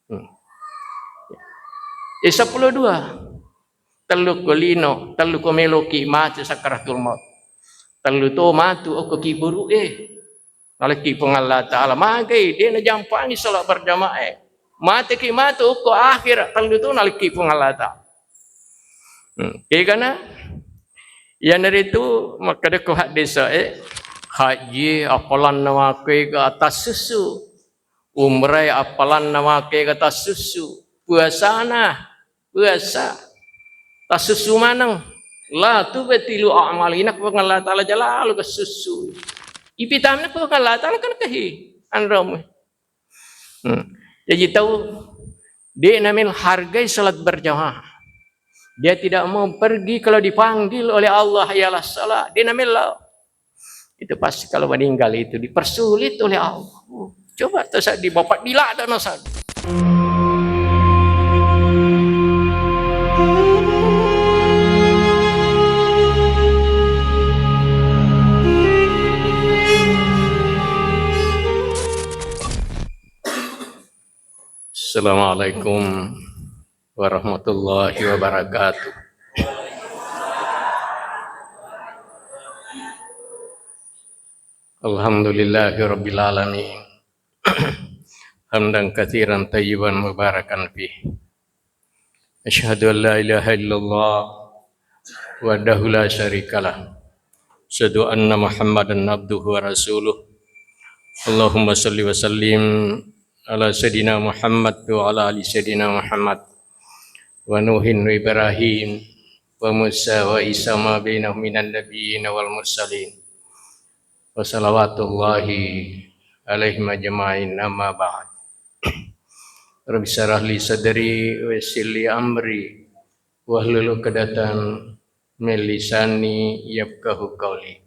Hmm. 12. Telu ko lino, telu ko meloki mati sakaratul maut. Telu to matu o kiburu Nalaki pun Allah Ta'ala magai dia na jampangi salat berjamaah. Mati ki matu ko akhir telu tu nalaki pun Allah Ta'ala. Kerana yang dari itu maka dia ko hadis haji apalan nama ke atas susu. Umrah apalan nama ke atas susu. Puasa tas susu manang la tu betilu amalina ko Allah Ta'ala jalalu ke susu. Ipitan ko Allah Ta'ala kan kahi androm. Jadi tahu dia namanya hargai salat berjamaah. Dia tidak mau pergi kalau dipanggil oleh Allah ialah salat. Dia namanya itu pasti kalau meninggal itu dipersulit oleh Allah. Coba terus di bapak bila ada nasad. Assalamualaikum warahmatullahi wabarakatuh. Alhamdulillahi rabbil alamin. Hamdan katsiran tayyiban mubarakan fih. Asyhadu an la ilaha illallah wahdahu la syarikalah. Asyhadu anna Muhammadan abduhu wa rasuluh. Allahumma salli wa sallim ala Sayyidina Muhammad wa ala ali Sayyidina Muhammad wa Nuhin wa Ibrahim wa Musa wa Isa ma bainahum minan nabiyyin wal mursalin wa salawatullahi alaihim ajma'in amma ba'd. Rabbi syrah li sadri wa yassir li amri wa hlul 'uqdatam min lisani yafqahu qawli.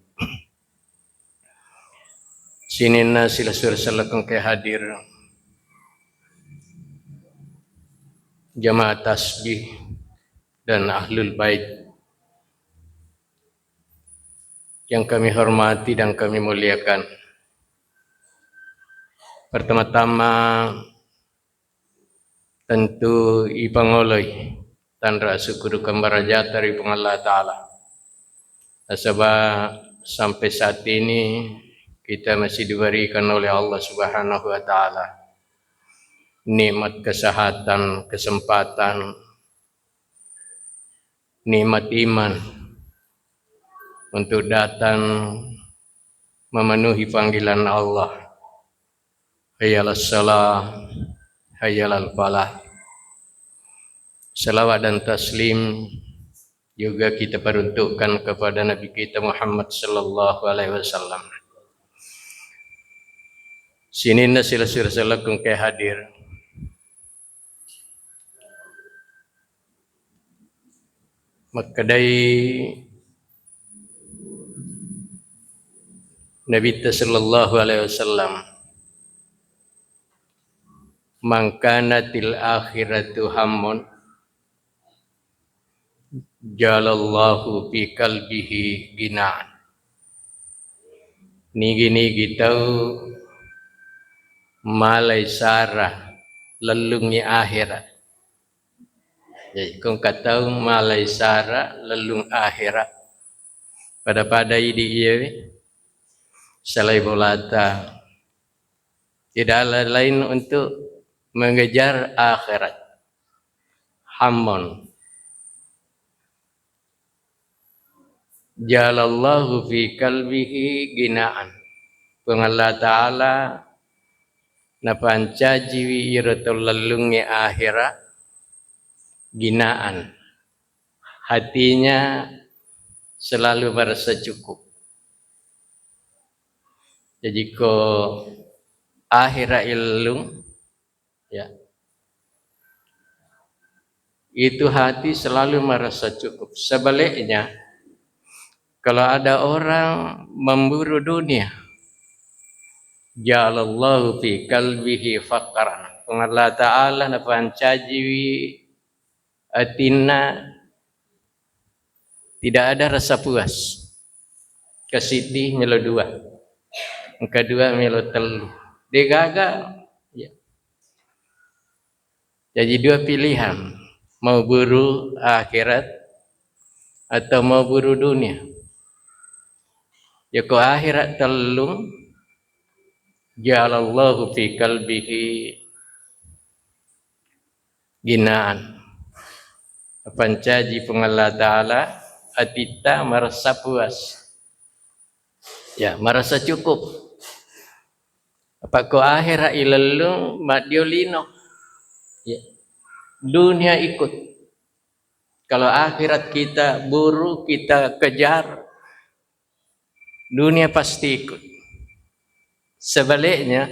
Sinina sila sursalakun ke hadir jamaah tasbih dan ahlul bait yang kami hormati dan kami muliakan. Pertama-tama tentu ipangoloi tandra syukur kembaraja dari Allah Ta'ala. Sebab sampai saat ini kita masih diberikan oleh Allah Subhanahu Wa Ta'ala nikmat kesehatan, kesempatan, nikmat iman untuk datang memenuhi panggilan Allah. Hayyalas salah, hayyalal falah. Salawat dan taslim juga kita peruntukkan kepada Nabi kita Muhammad sallallahu alaihi wasallam. Sini sila sirasalakum ke hadir. Makadai Nabi sallallahu alaihi wasallam mangkanatil akhiratu hammun jalallahu fi qalbihi ginaan. Nigi tahu malai sarah lelungi akhirat. Jadi kau kata malai sarah lelung akhirat. Pada dia salai bolata tidak lain untuk mengejar akhirat. Hammun jalallahu fi qalbihi ginaan. Allah Ta'ala napanca jiwi iratul lelungi akhirat ginaan. Hatinya selalu merasa cukup. Jadi ko akhirat ilung ya. Itu hati selalu merasa cukup. Sebaliknya kalau ada orang memburu dunia, ja'alallahu fi qalbihi faqran. Allah Ta'ala napanca jiwi atina tidak ada rasa puas. Kesidih melo dua. Kedua melo telu. Digagal ya. Jadi dua pilihan, mau buru akhirat atau mau buru dunia. Ya ko akhirat telung ja'alallahu fi qalbihi ginaan. Pancaji pengallah ta'ala atita merasa puas. Ya, merasa cukup. Apa ko akhirat ilalung madiolino. Ya. Dunia ikut. Kalau akhirat kita buru, kita kejar, dunia pasti ikut. Sebaliknya,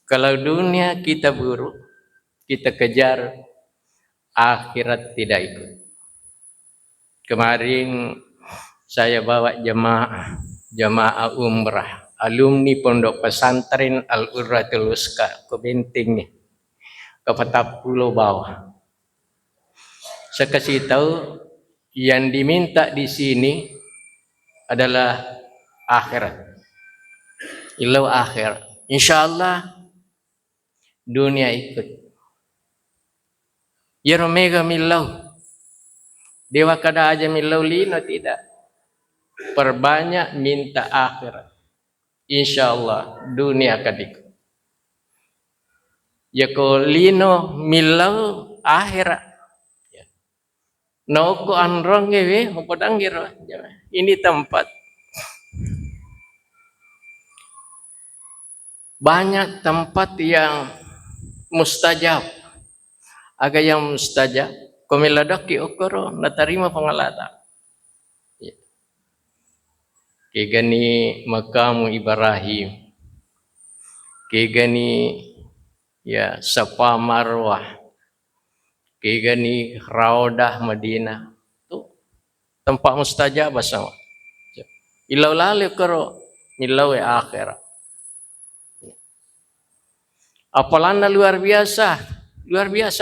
kalau dunia kita buru, kita kejar, akhirat tidak ikut. Kemarin saya bawa jemaah umrah, alumni Pondok Pesantren Al-Urratul Wuska ke Benting nih, ke Petap Pulau Bawah. Saya kasih tahu yang diminta di sini adalah akhirat. Ilau akhirat. Insyaallah dunia ikut. Ya romega milau. Dewa kada aja milau lino tidak. Perbanyak minta akhirat. Insyaallah dunia akan ikut. Ya ko lino milau akhirat. Noko anrong gewe padang giro. Ini tempat banyak tempat yang mustajab. Aga yang mustajab komiladak ki okoro natarima pangalata. Kegani makamu Ibrahim. Kegani ya Safa Marwah. Kegani Raudah Madinah. Tu tempat mustajab sama. Ilau lalu karo milau akhirat. Apalana luar biasa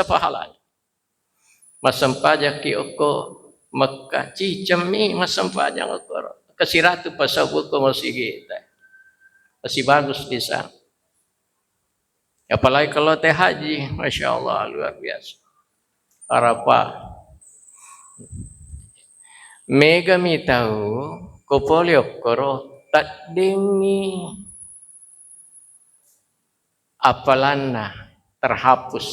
pahalanya. Masam pajak ki oko Mekah cicemi masam pajak oko kesiratu pasabu ko masih kita. Masih bagus di sana. Apalagi kalau teh haji, Masya Allah luar biasa. Arafah. Mega mi tahu kopoliok koro tak dengi apalana terhapus.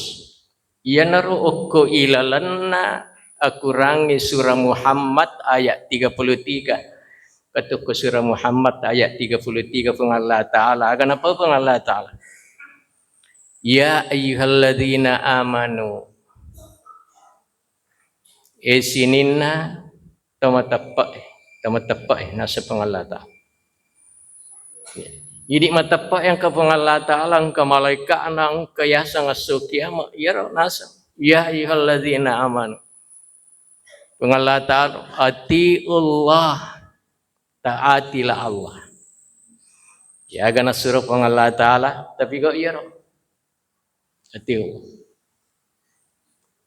Ia naru oko ilalanna akurangi surah Muhammad ayat 33. Kata ke surah Muhammad ayat 33 pengallah Ta'ala. Akan apa pengallah Ta'ala? Ya ayyuhalladzina amanu. Sininna tama tapak nasa pengallah Ta'ala. Jadi matapak yang ke pengallah Ta'ala ke malaikat nang ke yasa ngaso kiamat ya nasa. Ya ayyuhalladzina amanu. Pengallah Ta'ala atiullah taatilah Allah. Ya gana suruh pengallah Ta'ala tapi kok iya atiu.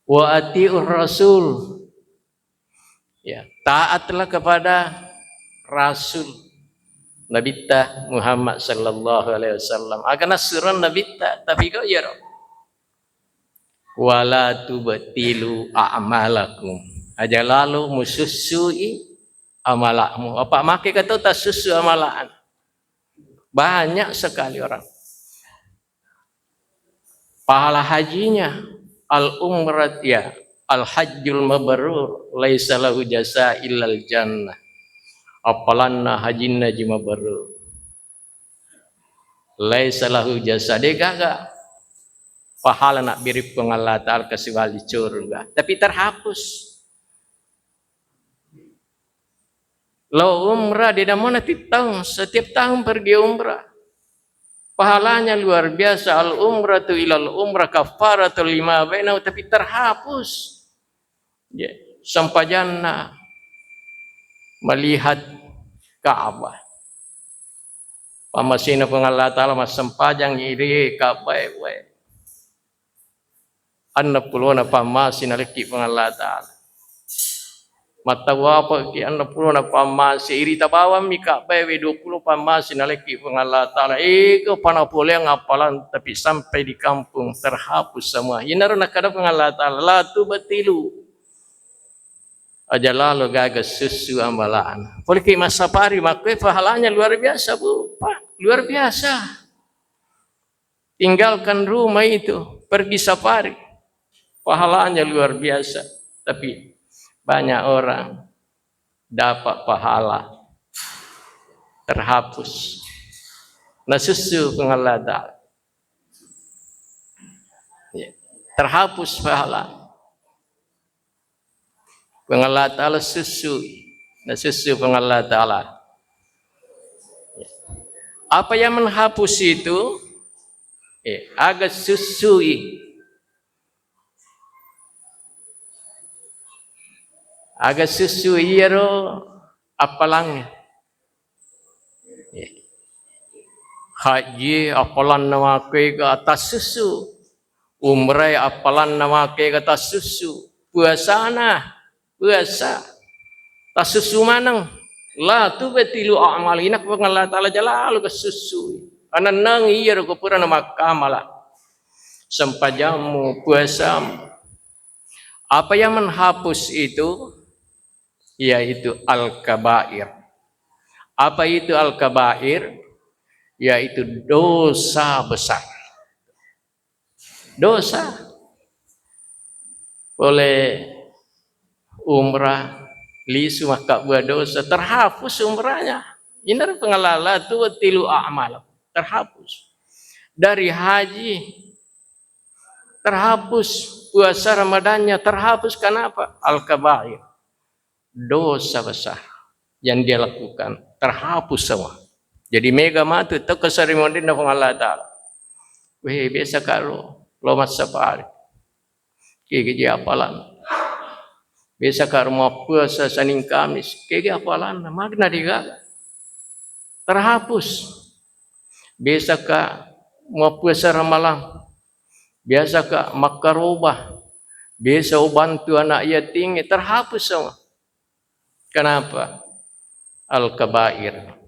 Wa atiur rasul. Ya, taatlah kepada Rasul Nabi ta Muhammad sallallahu alaihi wasallam. Akan surah Nabi ta tapi kok ya wala tubtilu a'malakum. Aja lalu mususui amalakmu. Apa make kata tak susu amalan. Banyak sekali orang. Pahala hajinya al-umrat ya al-hajjul mabrur laisa lahu jasa illal jannah. Apalanna hajinna jimabrur. Laisa lahu jasa degaga. Pahala nak birip pengallah Ta'ala kecuali surga. Tapi terhapus. Lo umrah di mana tahun setiap tahun pergi umrah. Pahalanya luar biasa. Al-umratu ilal umrah kafaratul lima bainahu tapi terhapus. Ya, sampajana melihat Ka'bah. Pamasina pengallah Ta'ala mas sampajang iri Ka'bah we. Anna puluana pamasina leki pengallah Ta'ala. Mata wapa ki anda puluh na pamasi iri tabawa mi ka bewe 20 pamasi naleki pengalat ta'ala. Ego pana boleh ngapalan tapi sampai di kampung terhapus semua. Inaru nak kada pengalat ta'ala. Latu betilu. Aja lalu gagas susu amalan. Boleh ki masa pari makwe pahalanya luar biasa bu. Pak, luar biasa. Tinggalkan rumah itu, pergi safari. Pahalanya luar biasa. Tapi banyak orang dapat pahala terhapus. Nasusu pengalada. Terhapus pahala. Pengalada susu. Nasusu pengalada. Apa yang menghapus itu? Agak susui. Agak susu iro apalang haji apalan nama ke atas susu, umrah apalan nama ke atas susu, puasa puasa tas susu manang lah tu betilu amal inak pengalat ta'ala jalalu ke susu anak nang iro ke pura nama kamala sempajamu puasamu. Apa yang menghapus itu? Yaitu al-kabair. Apa itu al-kabair? Yaitu dosa besar. Dosa. Boleh umrah, lisu maka buat dosa, terhapus umrahnya. Ini pengalala tu tilu amal, terhapus. Dari haji, terhapus. Puasa Ramadannya, terhapus. Kenapa? Al-kabair. Dosa besar yang dia lakukan terhapus semua. Jadi mega matu tu keserimondin na pengalat ta'ala. Weh biasa karo lomat safari. Kiki apalan. Biasa karo mau puasa Senin Kamis. Kiki apalan magna digaga. Terhapus. Biasa ka mau puasa Ramalan. Biasa ka makarubah. Biasa bantu anak yatim terhapus semua. Kenapa? Al-kabair.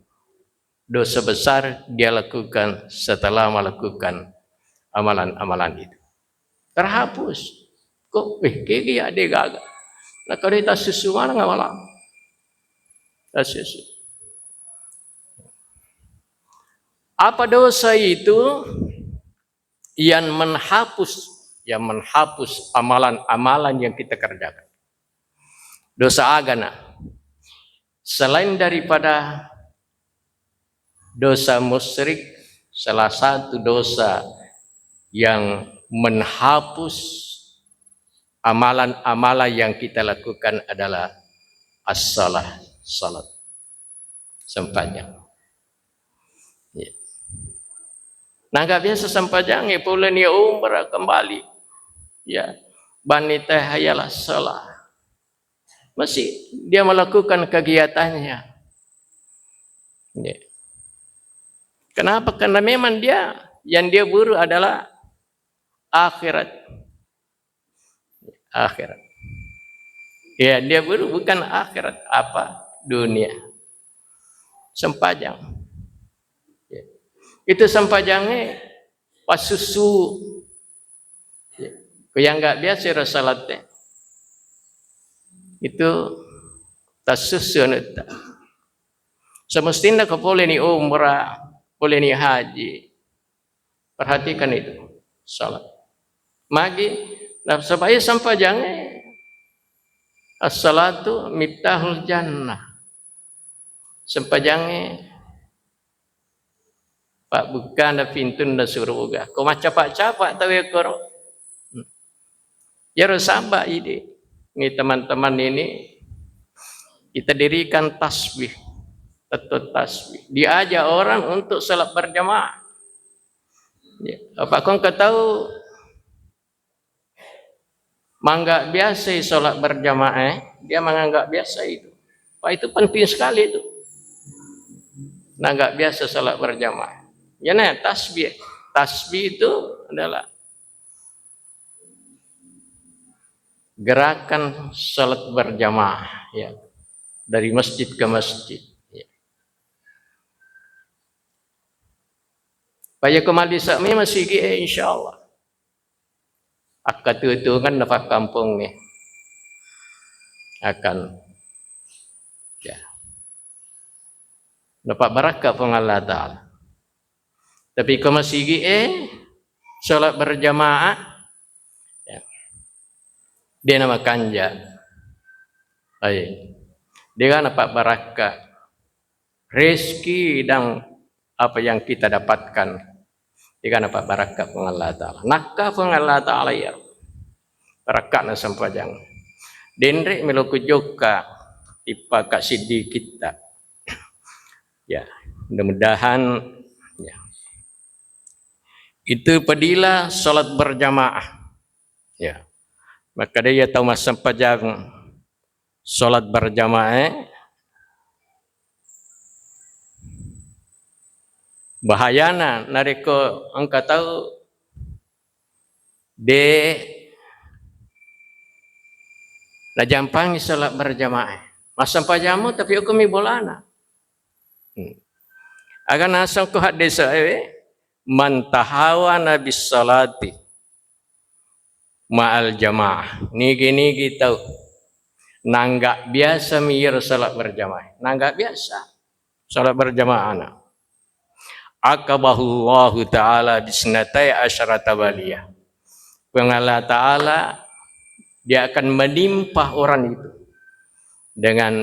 Dosa besar dia lakukan setelah melakukan amalan-amalan itu. Terhapus. Kok kiki ada gagal. Nak kereta susu mana ngamalan? Susu. Apa dosa itu yang menghapus amalan-amalan yang kita kerjakan? Dosa agama. Selain daripada dosa musyrik, salah satu dosa yang menghapus amalan-amalan yang kita lakukan adalah salat sembahyang. Ya. Nah, enggak biasa sembahyang pula ni umrah kembali. Ya, banita hayalah salat. Masih dia melakukan kegiatannya. Ya. Kenapa? Karena memang yang dia buru adalah akhirat. Akhirat. Ya, dia buru bukan akhirat, apa? Dunia. Sempajang. Ya. Itu sempajangnya pas susu. Ya. Yang enggak biasa salatnya. Itu tasusun itu. Semestinya kau boleh ni umrah, boleh ni haji. Perhatikan itu, salat. Magi, nah supaya sampai jangan as-salatu miftahul jannah. Sampai jangan Pak bukan ada pintu dan surga. Kau macam capak tahu ya koro. Ya sabar ini. Ini teman-teman ini kita dirikan tasbih, tetap tasbih. Diajak orang untuk salat berjamaah. Ya, apa kau tahu? Menganggap biasa salat berjamaah, dia menganggap biasa itu. Pak itu penting sekali itu. Menganggap biasa salat berjamaah. Ya nah tasbih, tasbih itu adalah gerakan salat berjamaah, ya, dari masjid ke masjid. Ya. Paya kemali sakmi masih insyaallah. Akad itu kan dapat kampung nih akan ya dapat barakah pun Allah Ta'ala. Tapi kalau masih salat berjamaah, ya, dia nama kanja. Dia kan dapat barakah rezeki dan apa yang kita dapatkan. Dia kan dapat barakah pun Allah Ta'ala. Nakah pun Allah Ta'ala ya. Barakah na sampajang. Denrek meloku joka tipa kak sidi kita. Ya, mudah-mudahan ya. Itu padilah salat berjamaah. Ya. Maka dia tahu masa sampajang salat berjamaah bahayana nareko angka tahu de na jampang salat berjamaah. Masa pajamu tapi aku mi bolana. Agan asam ko hadis man tahawana bis salati ma'al jamaah. Niki tahu nanggak biasa mir salat berjamaah. Nanggak biasa salat berjamaah ana. Akabahu Allah Ta'ala bisnatai asyarata baliyah. Allah Ta'ala dia akan menimpa orang itu dengan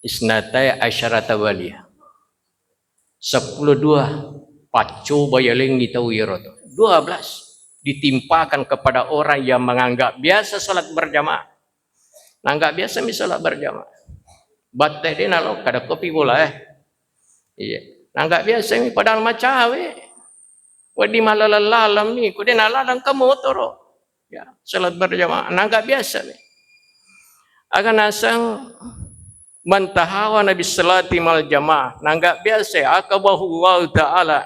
isnatai asyarata baliyah. 12 pacu bayaling ditau yoroto. 12 ditimpakan kepada orang yang menganggap biasa salat berjamaah. Nanggak biasa mi salat berjamaah. Batai dia nalo kada kopi bola Iya. Nanggak biasa mi padahal macawe. Wadi malalalam ni ku dia nalalang ka motor. Ya, salat berjamaah nanggak biasa mi. Akan asang mantahawa nabi salati mal jamaah nanggak biasa akabahu Allah Ta'ala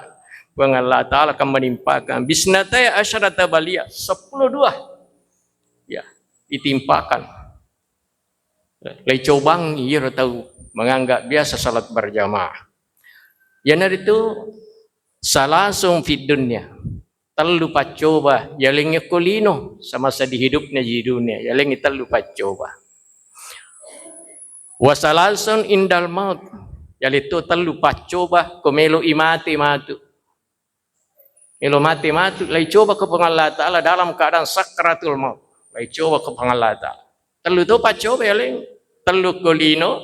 Allah Ta'ala akan menimpakan bisnatai asyarata baliyah 12 ya ditimpakan lecobang ia tahu menganggap biasa salat berjamaah yang itu salasung fid dunya terlupa coba yalingnya kulino sama sedih hidupnya di dunia yaling terlupa coba wasalasun indal maut yaitu terlupa coba komelo imati matu melo mati matu lai coba ke Allah Ta'ala dalam keadaan sakratul maut lai coba ke Allah Ta'ala terlu tu coba yaling terlu kolino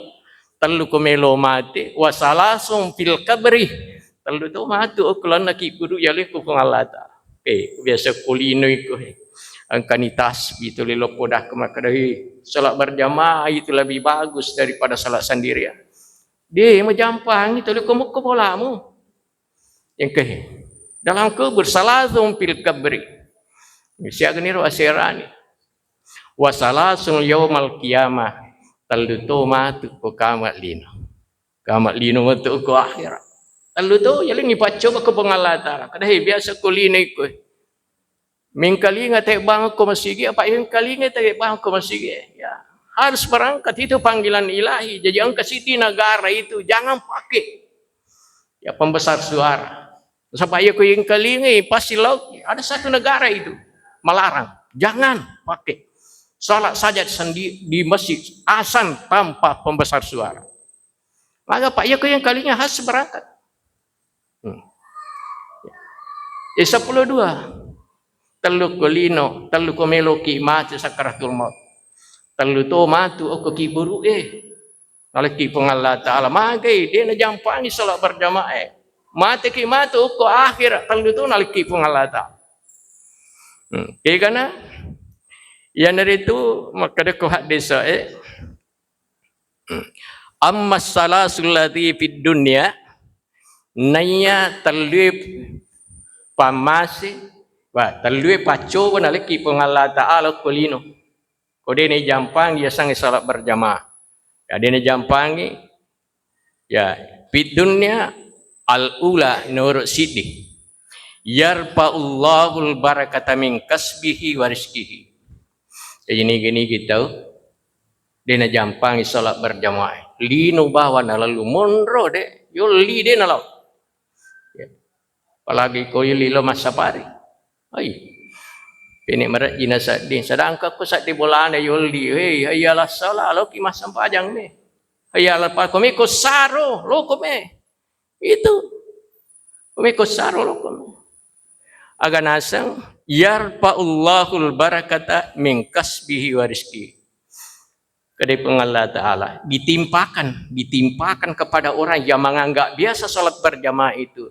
terlu komelo mati wasalasun fil kabri terlu tu matu ukulan nak guru yaling ke Allah Ta'ala biasa kolino itu angkanitas itu lilo podah kemakadahi salat berjamaah itu lebih bagus daripada salat sendirian. Dia menjampang itu lilo ke polamu. Yang ke dalam kubur salasum fil kabri. Siapa ni asirani. Wasalasun yaumal qiyamah taluto matu ko kamat lino. Kamat lino matu ko akhirat. Taluto yaling ipaco ke Allah Ta'ala. Kadahi biasa kulino ko. Mingkalinga tek bang ko masigi apa yang kalinga tek bang ko masigi ya harus berangkat itu panggilan ilahi jadi angka siti negara itu jangan pakai ya pembesar suara sampai aku yang kalinga pasti laut ada satu negara itu melarang jangan pakai salat saja sendiri di masjid asan tanpa pembesar suara maka pak aku yang kalinga harus berangkat 12 Telu kolino, telu komelo ki mati sakaratul maut. Telu to matu oko ki buru Nalaki Allah Ta'ala magai dia na jampangi salat berjamaah. Mati ki matu oko akhir telu to nalaki Allah Ta'ala. Kaya kana yang dari itu maka ada hadis amma salasul ladzi fid dunya naya terlip pamasi terlue paco pun lagi pun Allah Ta'ala kulino. Kode ni jampang dia sang salat berjamaah. Ya dia ni jampangi ya fid dunya al-ula nurut sidi. Yarfa'ullahul barakata min kasbihi wa rizqihi. Gini kita dia na jampang solat berjamaah. Lino bawa na lalu monro de, yo li de na lalu. Apalagi ko yuli lo masa pari. Ay. Pini merat jina sadin. Sedang ka ko sa di bola na yuli. Hey, ayalah salah lo ki masam pajang ni. Ayalah pa kami ko saro lo kami. Itu. Kami ko saro lo kami. Aga nasang yarfa'ullahul barakata min kasbihi wa rizki. Kedai pengallah Ta'ala ditimpakan kepada orang yang menganggap biasa salat berjamaah itu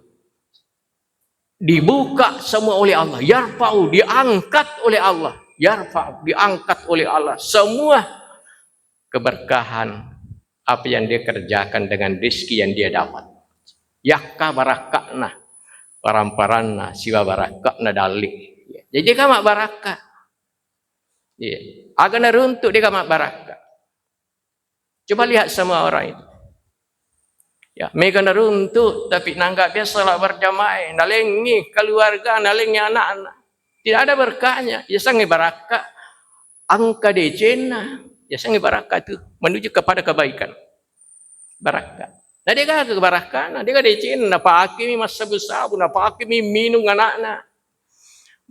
dibuka semua oleh Allah, yarfa'u, diangkat oleh Allah, yarfa'u, diangkat oleh Allah semua keberkahan apa yang dia kerjakan dengan rezeki yang dia dapat. Yakka barakakna paramparana siwa barakakna dalik. Jadi kamak barakah. Agak naruntuk dia kamak barakah. Coba lihat semua orang itu. Ya, mereka naruntuk tapi nanggap biasa salat berjamaah, nalengi keluarga, nalengi anak-anak. Tidak ada berkahnya. Ya sangi barakah. Angka decena. Ya sangi barakah itu menuju kepada kebaikan. Barakah. Nah dia kata barakah, dia kata decena, napa hakimi masa besar, napa hakimi minum anak-anak.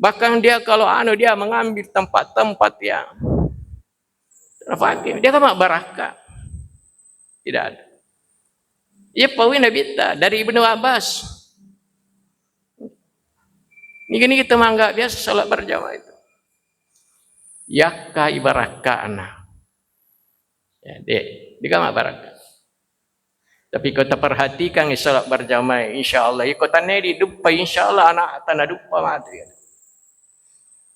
Bahkan dia kalau dia mengambil tempat-tempat yang napa hakimi, dia kan barakah. Tidak ada. Ia pawin Nabi dari Ibnu Abbas. Ini kita menganggap biasa salat berjamaah itu. Yakka ibarakana. Ya, dia kan barakah. Tapi kita perhatikan salat berjamaah, insya-Allah. Ikut tanya di dupa, insya-Allah anak tanah dupa mati.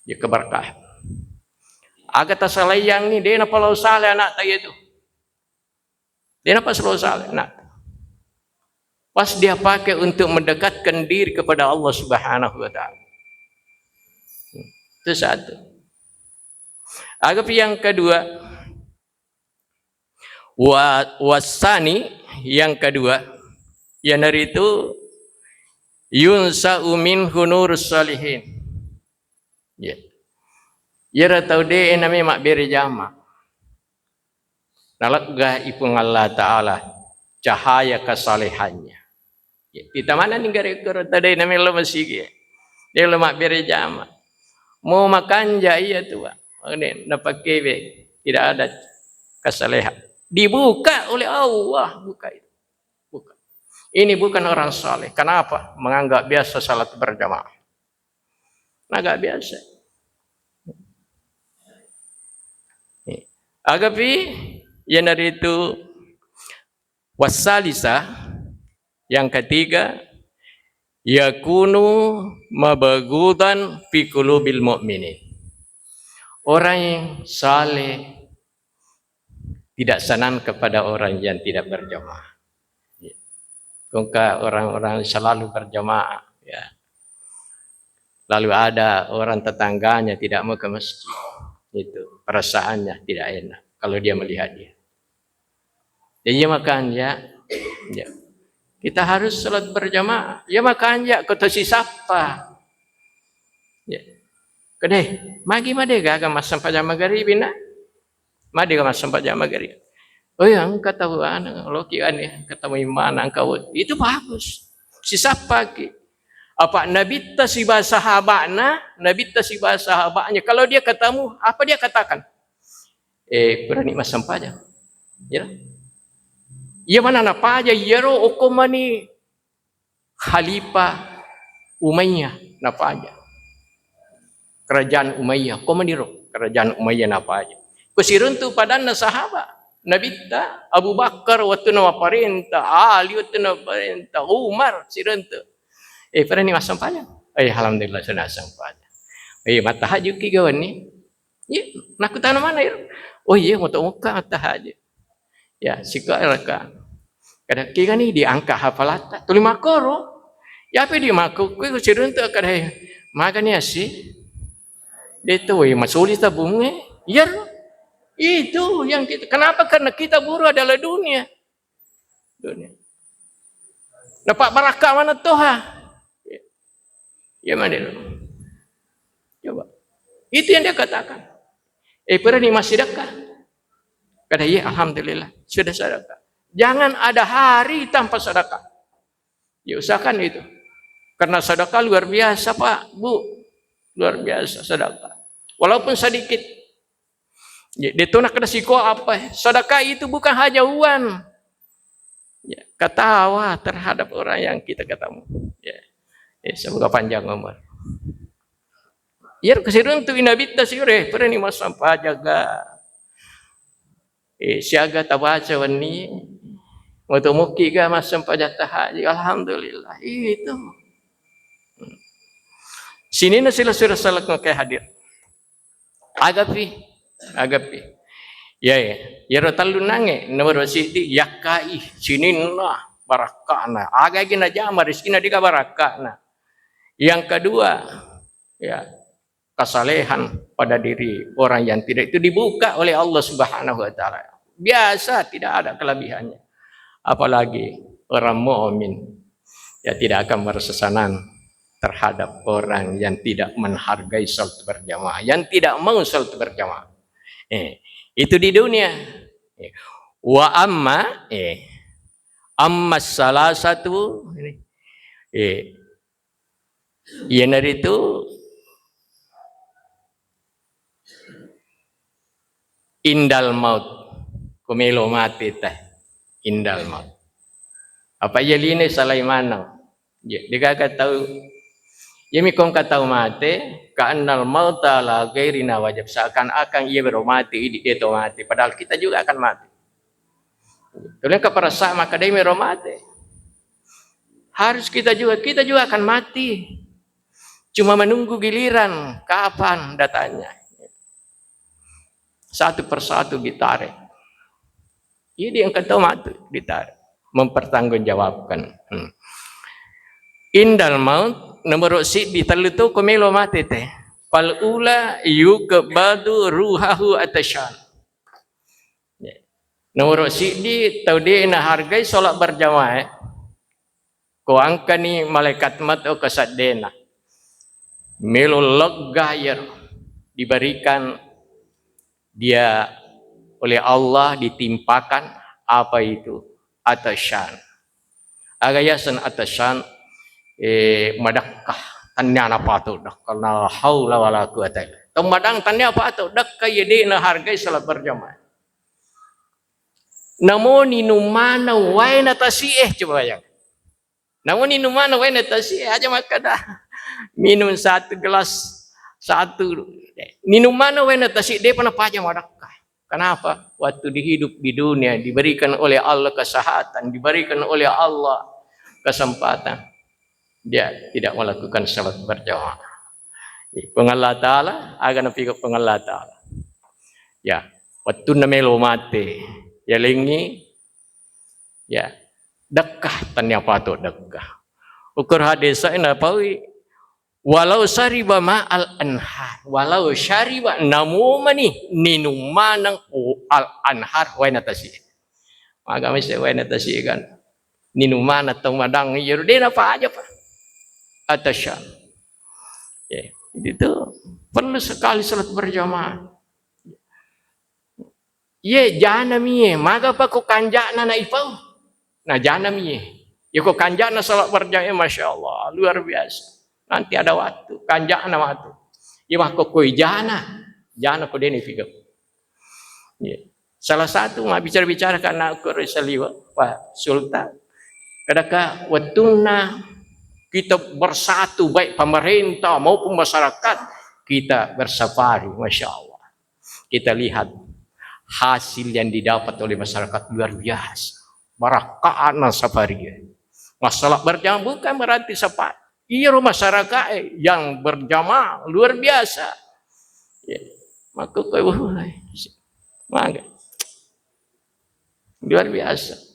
Dia keberkah. Agak tasalayang ni dia napa lau saleh anak taya itu. Dia napa selalu saleh anak. Pas dia pakai untuk mendekatkan diri kepada Allah Subhanahu wa taala. Itu satu. Agak yang kedua, wasani yang kedua, yang dari itu yunsa'u minhu nurus salihin. Ya. Ya ratau de nami mak beri jama. Nalagah ipung Allah Ta'ala cahaya kesalehannya. Ya, kita mana nih gara-gara tadi nami lo masih dia lo mak beri jama. Mau makan jaya tua. Ini dapat kebe tidak ada kesalehan. Dibuka oleh Allah, buka itu. Buka. Ini bukan orang saleh. Kenapa? Menganggap biasa salat berjamaah. Agak biasa. Agapi yang dari itu wasalisa yang ketiga yakunu mabagudan fi qulubil mu'minin. Orang yang saleh tidak senang kepada orang yang tidak berjamaah. Kongka orang-orang selalu berjamaah, ya. Lalu ada orang tetangganya tidak mau ke masjid. Itu perasaannya tidak enak kalau dia melihat dia. Jadi makanya ya, kita harus salat berjamaah. Ya makanya kata si siapa? Ya. Kedai, magi madega ga mas sampai jam maghrib na. Madega mas sampai jam maghrib. Oh ya, engkau tahu loki ane ketemu mana engkau itu bagus. Si siapa ki? Apa Nabi tasibah sahabatnya, Nabi tasibah sahabatnya. Kalau dia ketemu, apa dia katakan? Berani mas sampainya. Ya. Ya mana napa aja yero okomani Khalifah Umayyah napa aja. Kerajaan Umayyah, komaniro kerajaan Umayyah napa aja. Kusirun tu padana sahabat. Nabi ta Abu Bakar waktu na parenta, Ali waktu na parenta, Umar sirun tu. Pernah ni masam payah. Alhamdulillah sudah sampainya. Mata haju ki gawan ni. Ya, nak tahu mana ya? Oh iya, mata muka mata haju. Ya, sika elaka. Kadang ki ni diangkat hafalata. Tuli makoro. Ya apa dia makro? Ku sirun tu kadang makan ni asi. Dia tu masuli tabunge. Ya. Itu yang kita. Kenapa? Karena kita buruh adalah dunia. Dunia. Dapat barakah mana Tuhan? Ya mana itu? Coba. Itu yang dia katakan. Pernah ni masih sedekah? Kata ya, alhamdulillah sudah sedekah. Jangan ada hari tanpa sedekah. Ya usahakan itu. Karena sedekah luar biasa Pak, Bu. Luar biasa sedekah. Walaupun sedikit. Ya, dia tu nak kena siko apa? Sedekah itu bukan hanya uang. Ya, ketawa terhadap orang yang kita ketemu. Ya. Semoga panjang umur. Ya, kesirun tu inabita sire, pernah ni mas sampai jaga. Siaga tabaca wani. Waktu muki ga mas sampai jatah haji. Alhamdulillah. Itu. Sini na sila salak kay hadir. Agapi. Ya. Ya rotalu nange nomor wasiti yakai sininlah barakana. Aga gina jama rizkina diga barakana. Yang kedua, ya, kesalehan pada diri orang yang tidak itu dibuka oleh Allah Subhanahu wa taala. Biasa tidak ada kelebihannya. Apalagi orang mukmin ya tidak akan merasa senang terhadap orang yang tidak menghargai salat berjamaah, yang tidak mau salat berjamaah. Itu di dunia. Wa amma salah satu yang itu indal maut, kumelo mati teh indal maut. Apa ya line salai manang? Ya, dia tahu. Ya mikom kata mati, ka'annal mauta la ghairina wajib, seakan-akan ia bermati, dia itu mati. Padahal kita juga akan mati. Kalau keperasa maka dia meromati. Harus kita juga akan mati. Cuma menunggu giliran kapan datanya. Satu persatu ditarik. Ini yang kata mati ditarik, mempertanggungjawabkan. Indal maut nomor di terlutu komelo mati teh. Fal ula yukbadu ruhahu atasyan. Nomor di tau dia na hargai solat berjamaah. Ko angkani malaikat mat o kasadena. Melo leggayer diberikan dia oleh Allah ditimpakan apa itu atasyan. Agayasan atasyan madakkah tanya apa tu dah kalau haula wala quwata illa billah. Madang tanya apa tu dak kaya na hargai salat berjamaah. Namun inumana waina tasih coba bayang. Namun inumana waina tasih aja maka dah minum satu gelas satu. Minumana waina tasih dia pernah pajang madakkah. Kenapa? Waktu dihidup di dunia diberikan oleh Allah kesehatan, diberikan oleh Allah kesempatan. Dia tidak melakukan salat berjamaah. Pengallah Ta'ala akan fikir pengallah Ta'ala. Ya, waktu namelo mati, ya lingi, ya dekah tanya patut dekah. Ukur hadis saya napawi, walau syariba ma'al anhar, walau syariba namumani ninumanang al anhar wainatasi. Maka mesti wainatasi kan. Ninuman atau madang yurdena apa aja Pak. Atasyan. Ya, itu perlu sekali salat berjamaah. Ye janamiye, maka pa ko kanjana na ipaw. Nah janamiye. Ya ko kanjana salat berjamaah masyaallah, luar biasa. Nanti ada waktu, kanjana waktu. Ya mah ko jana. Jana ko deni figap. Ya. Salah satu mah bicara-bicara karena aku resaliwa Pak Sultan. Kadang watuna kita bersatu baik pemerintah maupun masyarakat kita bersafari, masya Allah. Kita lihat hasil yang didapat oleh masyarakat luar biasa. Barakah safari. Masalah berjamaah bukan berarti safari. Iya masyarakat yang berjamaah luar biasa. Ya. Maka luar biasa.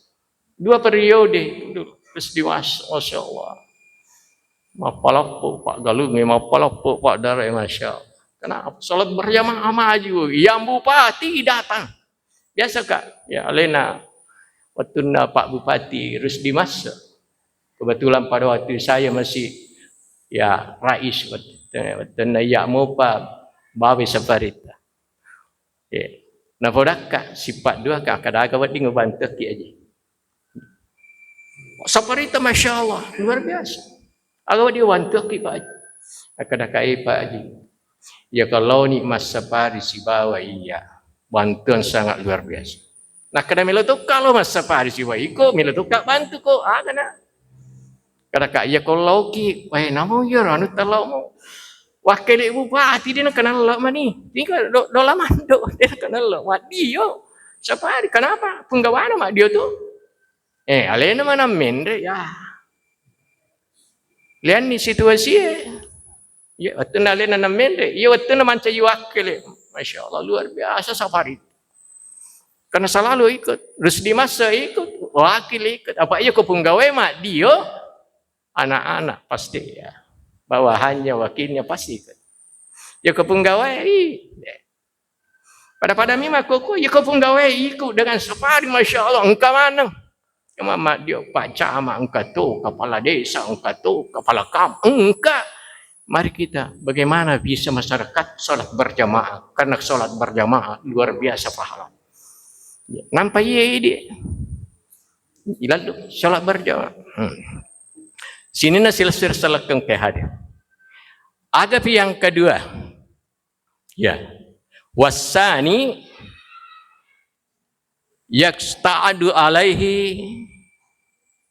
2 periode terus dewasa, masya Allah. Mapalapo Pak Galungi, mapalapo Pak Darai, masya Allah. Kenapa? Salat berjamaah maju. Yang bupati datang. Biasa Kak. Ya Alena. Waktu Pak Bupati Rusdi Mas. Kebetulan pada waktu saya masih ya rais. Waktu ya mau Pak Bawi Safarita. Ya. Napodaka sifat dua ka kadang buat dingo bantu ki aja. Saparita Masya Allah luar biasa. Agak dia bantu ki Pak Haji. Kadang Pak Haji. Ya kalau nikmat safari si bawa iya. Bantuan sangat luar biasa. Nah kadang milo tu kalau mas safari si bawa iko milo tu kak bantu ko kena. Kadang ya kalau ki, namo ya anu talau mo. Wakil ibu bupati dia nak kenal lo mani. Ini do lama do dia nak kenal lo. Wadi yo. Safari kenapa? Penggawaran mak dia tu. Alena mana mendre ya. Lihat ni situasi ya betul alena na mendre. Ya betul na manca wakil. Masya Allah luar biasa safari. Karena selalu ikut. Terus di masa ikut. Wakil ikut. Apa iya kau penggawe mak dia. Anak-anak pasti ya. Bawahannya wakilnya pasti ikut. Ya kau penggawe. Pada mima koko. Ya kau penggawe ikut dengan safari. Masya Allah. Engkau mana? Mama dia Pak Camat. Engkau tu kepala desa. Engkau tu kepala kampung. Engkau. Mari kita bagaimana bisa masyarakat solat berjamaah. Karena solat berjamaah luar biasa pahala. Nampak iya dia. Lalu solat berjamaah. Sini nasil sirsalakang kehadir. Adab yang kedua. Ya. Wasani yaksta'adu alaihi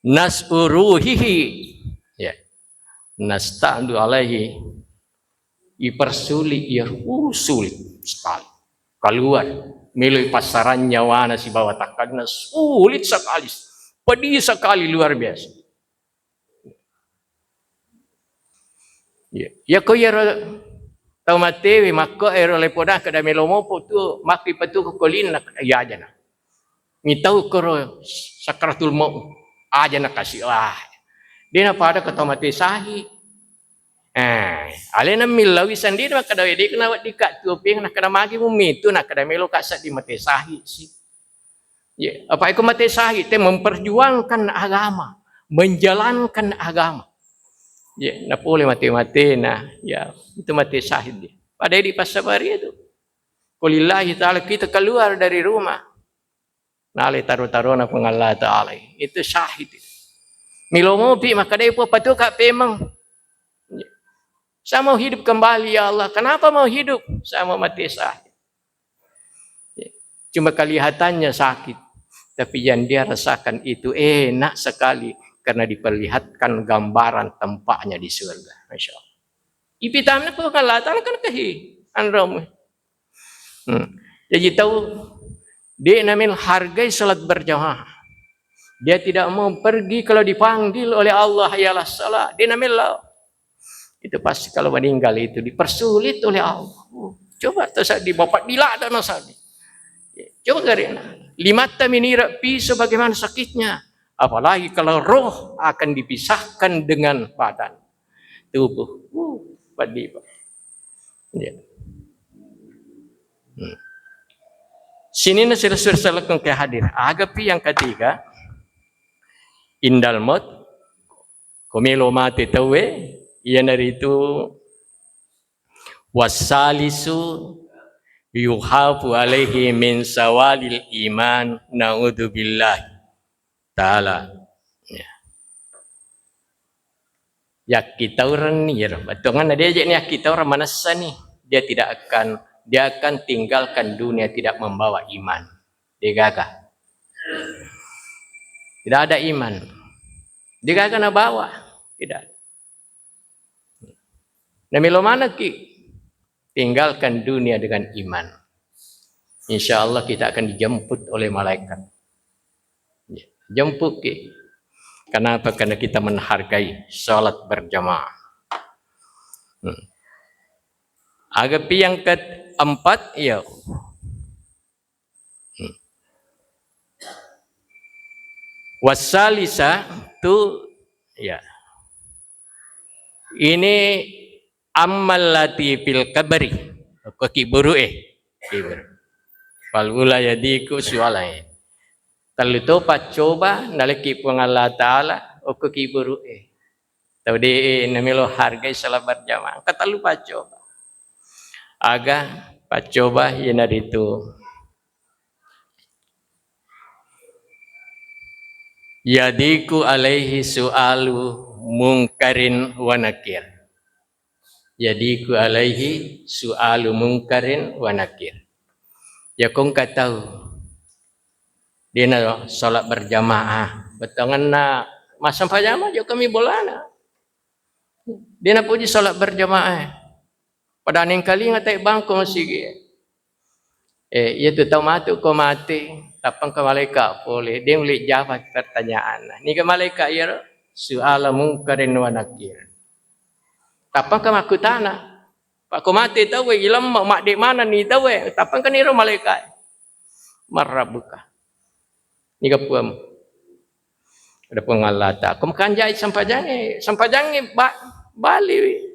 nas'uruhihi. Ya. Nasta'adu alaihi ipersulit ya sulit sekali. Keluar melalui pasaran nyawana si bawa takkan sulit sekali. Pedih sekali luar biasa. Ya kau ya tahu mati maka lepodah kada melomo tu maki patu kolin nak ya aja nak. Ni tahu kau sakratul maut aja nak kasih dia nak pada kata mati sahi. Alena milawi sendiri maka dah dia kena dikat tu ping nak kada magi bumi tu nak kada melo kasat di mati sahi si. Ya, apa itu mati sahi te memperjuangkan agama, menjalankan agama. Ya, nak boleh mati-mati nah, ya itu mati syahid dia. Pada di pasabari itu. Qulillahi ta'ala kita keluar dari rumah. Nale taruh-taruh pun Allah Ta'ala. Itu syahid. Milomo pi maka dia pun patuh kak memang. Saya mau hidup kembali ya Allah. Kenapa mau hidup? Saya mau mati syahid. Ya. Cuma kelihatannya sakit. Tapi yang dia rasakan itu enak sekali. Karena diperlihatkan gambaran tempatnya di surga. Masya Allah. Ipitamnya pun Allah Ta'ala kan kehi. Jadi tahu, dia namanya hargai salat berjamaah. Dia tidak mau pergi kalau dipanggil oleh Allah. Yalah salat. Dia namanya itu pasti kalau meninggal itu dipersulit oleh Allah. Coba terus dibapak dilak dan nasabi. Coba karena 5 minira pisau bagaimana sakitnya. Apalagi kalau roh akan dipisahkan dengan badan tubuh. Badih. Ya. Sini nasi rasul sallallahu alaihi hadir. Agapi yang ketiga. Indal maut. Komelo mati tawe. Ia dari itu. Wasalisu. Yuhafu alaihi min sawalil iman. Na'udzubillah. Ta'ala ya kita orang ni betul dia aja ni kita orang manasa ni dia akan tinggalkan dunia tidak membawa iman dia gagah tidak ada iman dia gagah nak bawa tidak namilo mana ki tinggalkan dunia dengan iman insyaallah kita akan dijemput oleh malaikat jemput ke. Kenapa? Karena kita menghargai salat berjamaah. Agapi yang keempat, ya. Wasalisa tu, ya. Ini amal lati fil kabari. Kaki buru Falula yadiku sualai. Kalau tu coba nalaki pun Allah Ta'ala oku kiburu tahu dia namilo hargai salat berjamaah kata lupa coba aga Pak coba yang dari itu. Yadiku alaihi su'alu mungkarin wa nakir. Yadiku alaihi su'alu mungkarin wa nakir. Ya kau tahu dia nak solat berjamaah. Betangan nak masa pajama je kami bolana. Dia nak puji solat berjamaah. Pada aning kali ngatai bangko masih. Ia tu tahu matu kau mati. Tapang ke malaikat boleh. Dia boleh jawab pertanyaan. Ni ke malaikat ya. Su'ala mungkarin wa nakir. Tapang ke maku tanah. Pak kau mati tahu. Ilam mak dek mana ni tahu. Tapang ke niru malaikat. Marabuka. Ni ke puam. Ada pengalata. Kau makan jahit sampai jangan balik.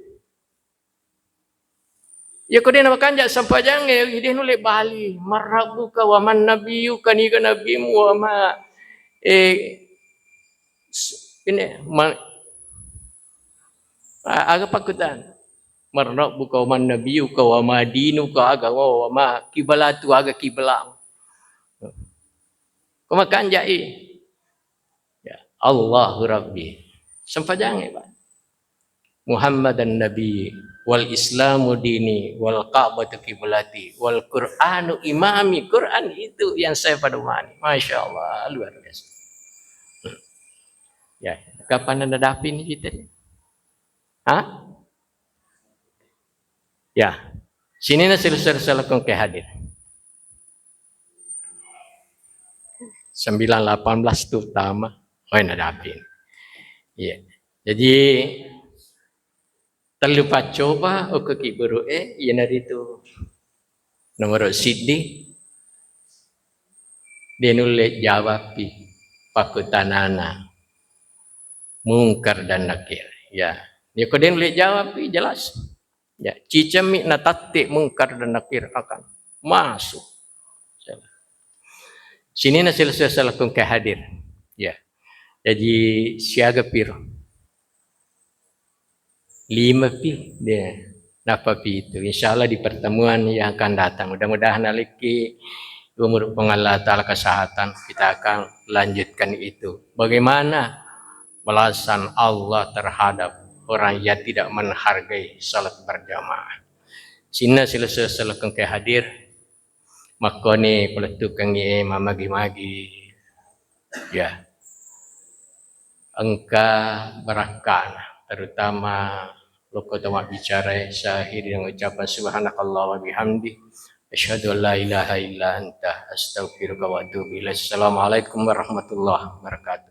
Ya kau dia nak makan jahit sampai jangan. Dia nulis balik. Marabuka wa man nabiyuka ni ke nabimu wa ma. Ini. Agak pakutan. Marabuka wa man nabiyuka wa ma dinuka agak wa ma kibalatu agak kibalang. Kau makan jahit. Allahu Rabbi. Sampai jangan Pak. Muhammadan Nabi wal Islamu dini wal Ka'batu kiblati wal Qur'anu imami. Quran itu yang saya pedomani. Masya Allah, luar biasa. Ya, kapan anda dapat ini kita? Hah? Ya, sini nak selesai kong ke hadir. 9:18 tu utama. Oh, nak dapat. Ya. Jadi terlupa coba ke kiburu ia dari itu nomor Sidi dia nulis jawab pakutanana mungkar dan nakir. Ya. Dia kau dia nulis jawab jelas. Ya, cicamik na tatik mungkar dan nakir akan masuk. Sini nak selesai lakukan ke hadir. Ya. Jadi siaga piro 5 pi dia napa pi itu insyaallah di pertemuan yang akan datang mudah-mudahan aliki umur pengalat ta'ala kesehatan kita akan lanjutkan itu bagaimana balasan Allah terhadap orang yang tidak menghargai salat berjamaah. Sina selesai lakukan ke hadir maka ni peletukan ye mamagi-magi ya engka berakan terutama loko tamak bicara syahid yang ucapan subhanakallah wa bihamdi asyhadu an la ilaha illa anta astaghfiruka wa atubu ilaik. Assalamualaikum warahmatullahi wabarakatuh.